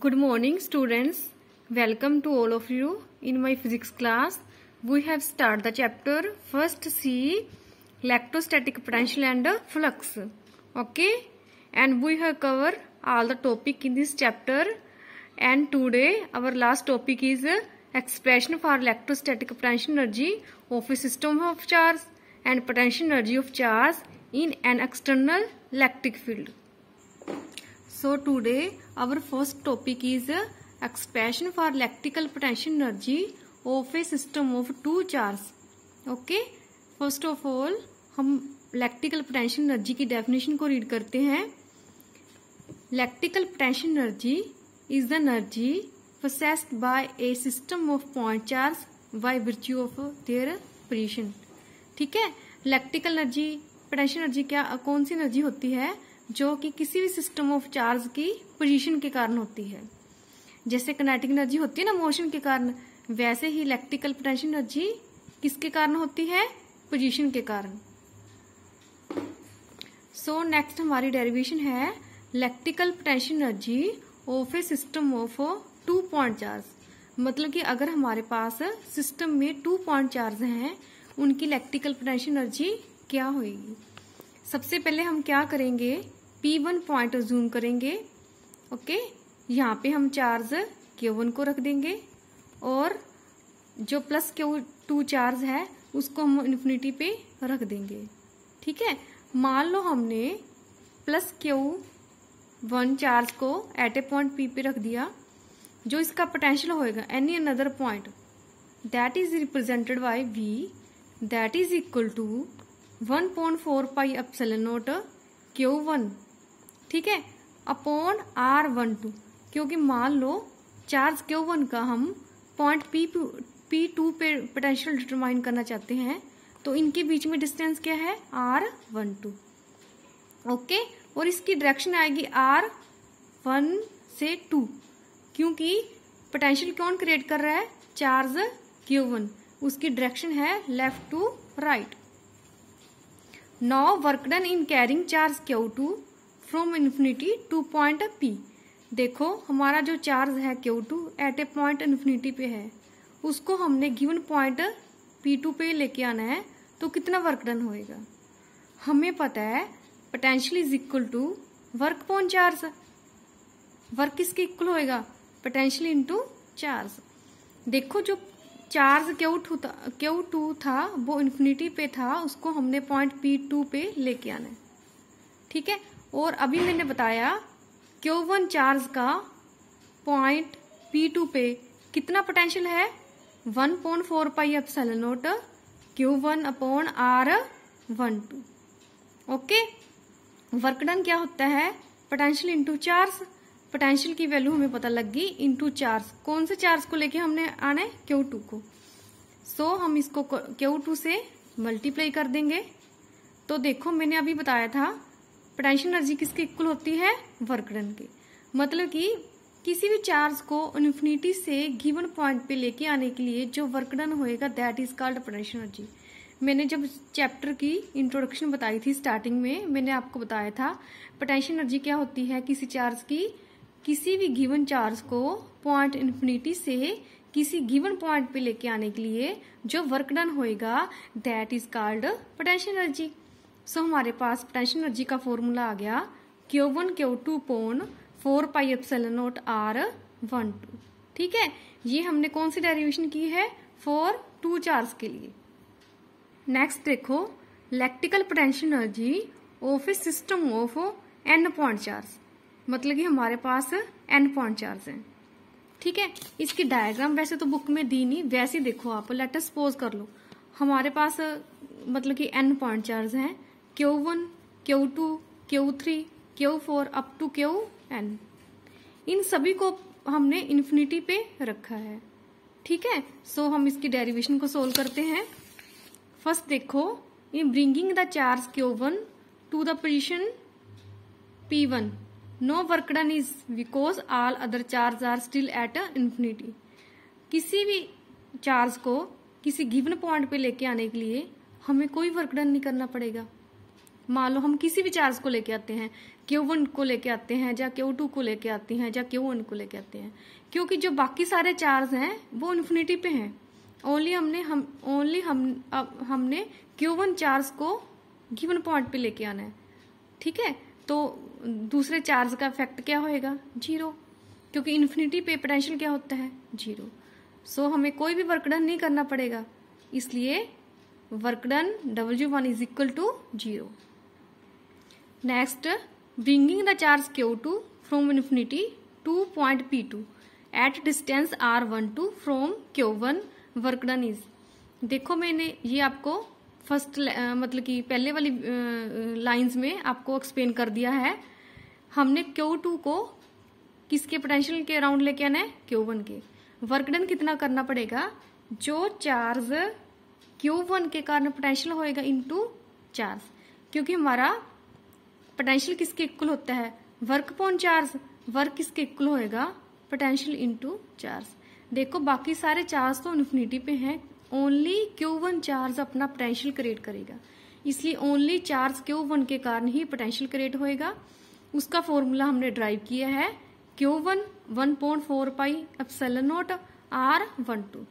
Good morning, students. Welcome to all of you in my physics class. We have started the chapter first C, electrostatic potential and flux. Okay, and we have covered all the topic in this chapter. And today our last topic is expression for electrostatic potential energy of a system of charge and potential energy of charge in an external electric field. So today our first topic is expression for electrical potential energy of a system of two charge. Okay, first of all हम electrical potential energy की definition को read करते हैं. Electrical potential energy is the energy possessed by a system of point charge by virtue of their position. ठीक है, electrical energy potential energy क्या कौन सी energy होती है जो कि किसी भी सिस्टम ऑफ चार्ज की पोजीशन के कारण होती है. जैसे किनेटिक एनर्जी होती है ना मोशन के कारण, वैसे ही इलेक्ट्रिकल पोटेंशियल एनर्जी किसके कारण होती है? पोजीशन के कारण. सो नेक्स्ट हमारी डेरिवेशन है electrical potential energy of A system of two point charge. मतलब कि अगर हमारे पास सिस्टम में टू पॉइंट चार्ज हैं, उनकी इलेक्ट्रिकल पोटेंशियल एनर्जी क्या होगी? सबसे पहले हम क्या करेंगे, P1 पॉइंट जूम करेंगे. ओके, यहाँ पे हम चार्ज Q1 को रख देंगे और जो प्लस Q2 चार्ज है उसको हम इन्फिनिटी पे रख देंगे. ठीक है, मान लो हमने प्लस Q1 चार्ज को एट ए पॉइंट P पे रख दिया. जो इसका पोटेंशियल होएगा any other point that is represented by V that is equal to 1.4 pi epsilon naught Q1. ठीक है, अपॉन R12. क्योंकि मान लो चार्ज Q1 का हम पॉइंट P2 पे पोटेंशियल डिटरमाइन करना चाहते हैं, तो इनके बीच में डिस्टेंस क्या है? R12. ओके, और इसकी डायरेक्शन आएगी R1 से 2. क्योंकि पोटेंशियल कौन क्रिएट कर रहा है? Charge Q1. उसकी डायरेक्शन है left to right. Now work done in carrying charge Q2 from infinity to point P. देखो हमारा जो चार्ज है Q2 eight a point infinity पे है, उसको हमने गिवन पॉइंट P2 पे लेके आना है, तो कितना वर्क डन होएगा? हमें पता है potential is equal to work upon charge. Work किसके इक्वल होएगा? Potential into charge. देखो जो चार्ज Q2 था वो इन्फिनिटी पे था, उसको हमने पॉइंट P2 पे लेके आना है. ठीक है, और अभी मैंने बताया Q1 चार्ज का पॉइंट P2 पे कितना पोटेंशियल है? 1.4 pi epsilon naught Q1 upon R12. Okay, work done क्या होता है? Potential into charge. पोटेंशियल की वैल्यू हमें पता लग गई इनटू चार्ज. कौन से चार्ज को लेके हमने आना है? Q2 को. सो हम इसको Q2 से मल्टीप्लाई कर देंगे. तो देखो मैंने अभी बताया था पोटेंशियल एनर्जी किसके इक्वल होती है? वर्क डन के. मतलब कि किसी भी चार्ज को इन्फिनिटी से गिवन पॉइंट पे लेके आने के लिए जो वर्क डन होएगा that is called potential energy. मैंने जब चैप्टर की इंट्रोडक्शन बताई थी स्टार्टिंग में, मैंने आपको बताया था पोटेंशियल एनर्जी क्या होती है किसी चार्ज की. किसी भी गिवन चार्ज को पॉइंट इन्फिनिटी से किसी गिवन पॉइंट पे लेके आने के लिए जो वर्क डन होएगा that is called potential energy. So हमारे पास पोटेंशियल एनर्जी का फॉर्मूला आ गया Q1 Q2 upon 4 pi epsilon not R12. ठीक है, ये हमने कौन सी डेरिवेशन की है? फॉर टू चार्ज के लिए. नेक्स्ट देखो electrical potential energy of A system of n point charge. मतलब कि हमारे पास n पॉइंट चार्ज है. ठीक है, इसकी डायग्राम वैसे तो बुक में दी नहीं, वैसे देखो आप. लेट अस सपोज कर लो हमारे पास मतलब कि n पॉइंट चार्ज हैं, Q1 Q2 Q3 Q4 up to Qn. इन सभी को हमने इन्फिनिटी पे रखा है. ठीक है, सो हम इसकी डेरिवेशन को सोल्व करते हैं. फर्स्ट देखो, in bringing the charge Q1 to the position P1 no work done is because all other charge are still at infinity. किसी भी चार्ज को किसी गिवन पॉइंट पे लेके आने के लिए हमें कोई वर्क डन नहीं करना पड़ेगा. मान लो हम किसी भी चार्ज को लेके आते हैं, Q1 को लेके आते हैं या Q2 को लेके आते हैं या Q1 को लेके आते हैं, क्योंकि जो बाकी सारे चार्ज हैं वो इन्फिनिटी पे हैं। हमने Q1 चार्ज को गिवन पॉइंट पे लेके आना है, ठीक है। तो दूसरे चार्ज का इफेक्ट क्या होएगा, 0, क्योंकि इन्फिनिटी पे पोटेंशियल क्या होता है, 0। सो हमें कोई भी वर्क डन नहीं करना पड़ेगा, इसलिए work done W1 is equal to 0। Next, bringing the charge Q2 from infinity to point P2 at distance R12 from Q1, work done is. देखो मैंने ये आपको फर्स्ट मतलब कि पहले वाली लाइंस में आपको एक्सप्लेन कर दिया है। हमने Q2 को किसके पोटेंशियल के अराउंड लेके आना है, Q1 के। वर्क डन कितना करना पड़ेगा, जो चार्ज Q1 के कारण पोटेंशियल होएगा इनटू चार्ज, क्योंकि हमारा पोटेंशियल किसके इक्वल होता है, वर्क अपॉन चार्ज। वर्क किसके इक्वल होएगा, पोटेंशियल इनटू चार्ज। देखो बाकी सारे चार्ज तो इन्फिनिटी पे हैं, ओनली Q1 चार्ज अपना पोटेंशियल क्रिएट करेगा, इसलिए ओनली चार्ज Q1 के कारण ही पोटेंशियल क्रिएट होएगा। उसका फॉर्मूला हमने ड्राइव किया है, Q1 1.4 pi epsilon not R12।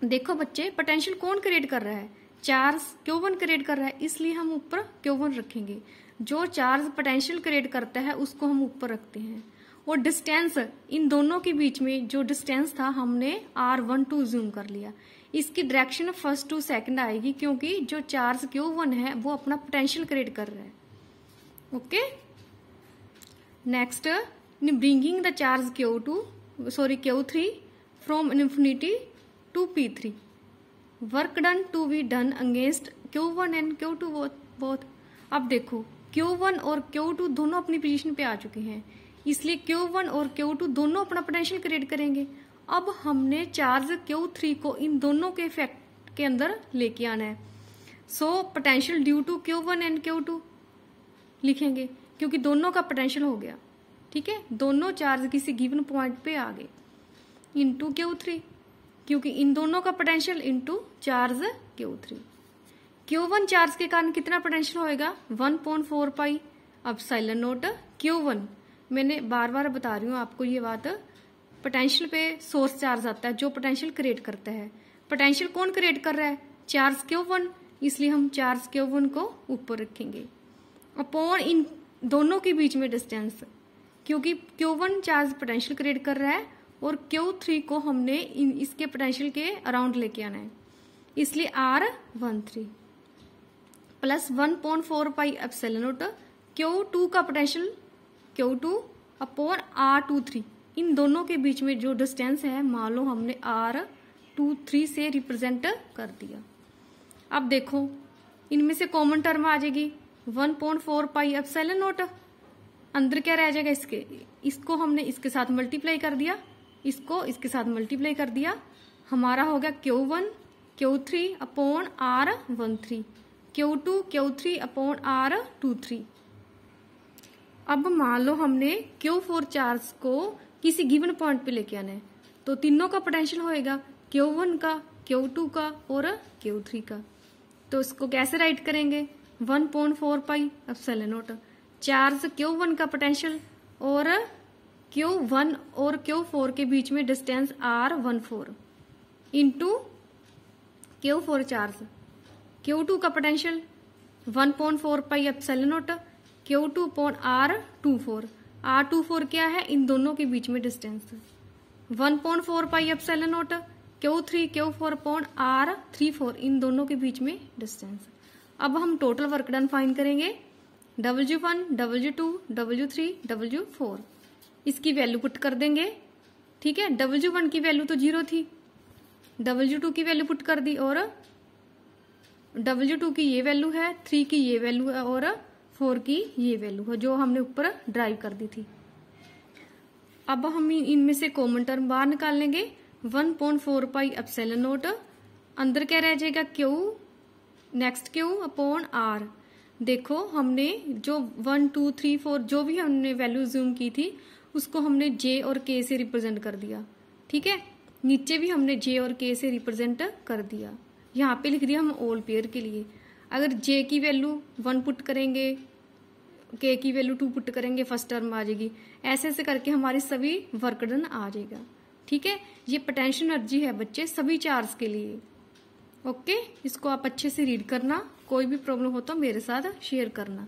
देखो बच्चे, पोटेंशियल कौन क्रिएट कर रहा है, चार्ज Q1 क्रिएट कर रहा है, इसलिए हम ऊपर Q1 रखेंगे। जो चार्ज पोटेंशियल क्रिएट करता है उसको हम ऊपर रखते हैं। और डिस्टेंस, इन दोनों के बीच में जो डिस्टेंस था हमने R12 जूम कर लिया। इसकी डायरेक्शन फर्स्ट टू सेकंड आएगी, क्योंकि जो चार्ज Q1 है वो अपना पोटेंशियल क्रिएट कर रहा है। Okay, next, bringing the charge Q3 from infinity to P3, work done to be done against Q1 and Q2 both. अब देखो Q1 और Q2 दोनों अपनी पोजीशन पे आ चुके हैं, इसलिए Q1 और Q2 दोनों अपना पोटेंशियल क्रिएट करेंगे। अब हमने चार्ज Q3 को इन दोनों के इफेक्ट के अंदर लेके आना है। So potential due to Q1 and Q2 लिखेंगे, क्योंकि दोनों का पोटेंशियल हो गया, ठीक है। दोनों चार्ज किसी गिवन पॉइंट पे आ गए, इनटू Q3, क्योंकि इन दोनों का potential into charge Q3। Q1 charge के कारण कितना पोटेंशियल होएगा, 1.4 पाई एप्सिलॉन नॉट Q1। मैंने बार बार बता रही हूँ आपको ये बात, पोटेंशियल पे सोर्स चार्ज आता है जो पोटेंशियल क्रिएट करता है। पोटेंशियल कौन क्रिएट कर रहा है, चार्ज Q1, इसलिए हम चार्ज Q1 को ऊपर रखेंगे अपॉन इन दोनों के बीच में डिस्टेंस, क्योंकि Q1 चार्ज पोटेंशियल क्रिएट कर रहा है और Q3 को हमने इसके पोटेंशियल के अराउंड लेके आना है, इसलिए R13 plus 1.4 pi epsilon not Q2 का पोटेंशियल Q2 अपॉन R23। इन दोनों के बीच में जो डिस्टेंस है मान लो हमने R23 से रिप्रेजेंट कर दिया। अब देखो इनमें से कॉमन टर्म आ जाएगी 1.4 पाई एप्सिलॉन नॉट, अंदर क्या रह जाएगा, इसको हमने इसके साथ मल्टीप्लाई कर दिया, इसको इसके साथ मल्टीप्लाई कर दिया, हमारा हो गया Q1 Q3 upon R13, Q2 Q3 upon R23। अब मान लो हमने Q4 चार्ज को किसी गिवन पॉइंट पे लेके आना है, तो तीनों का पोटेंशियल होएगा, Q1 का, Q2 का और Q3 का। तो इसको कैसे राइट करेंगे, 1.4 pi epsilon not charge Q1 का पोटेंशियल और Q1 और Q4 के बीच में distance R14 into Q4 charge, Q2 का potential 1.4 pi epsilon not Q2 upon R24। R24 क्या है, इन दोनों के बीच में distance, 1.4 pi epsilon not Q3 Q4 upon R34, इन दोनों के बीच में डिस्टेंस। अब हम टोटल वर्क डन फाइंड करेंगे, W1 W2 W3 W4, इसकी वैल्यू पुट कर देंगे, ठीक है। W1 की वैल्यू तो 0 थी, W2 की वैल्यू पुट कर दी और W2 की ये वैल्यू है, 3 की ये वैल्यू है और 4 की ये वैल्यू है जो हमने ऊपर ड्राइव कर दी थी। अब हम इनमें से कॉमन टर्म बाहर निकाल लेंगे, 1.4 पाई एप्सिलॉन नॉट, अंदर क्या रह जाएगा Q, next Q upon R। देखो हमने जो 1 2 3 4 जो भी हमने वैल्यू जूम की थी उसको हमने J और K से रिप्रेजेंट कर दिया, ठीक है। नीचे भी हमने J और K से रिप्रेजेंट कर दिया, यहाँ पे लिख दिया हम ऑल पेयर के लिए। अगर जे की वैल्यू 1 पुट करेंगे, के की वैल्यू 2 पुट करेंगे, फर्स्ट टर्म आ जाएगी। ऐसे ऐसे करके हमारी सभी वर्क डन आ जाएगा। ठीक है, ये पोटेंशियल एनर्जी है बच्चे सभी चार्ज के लिए। ओके, इसको आप अच्छे से रीड करना, कोई भी प्रॉब्लम हो तो मेरे साथ शेयर करना।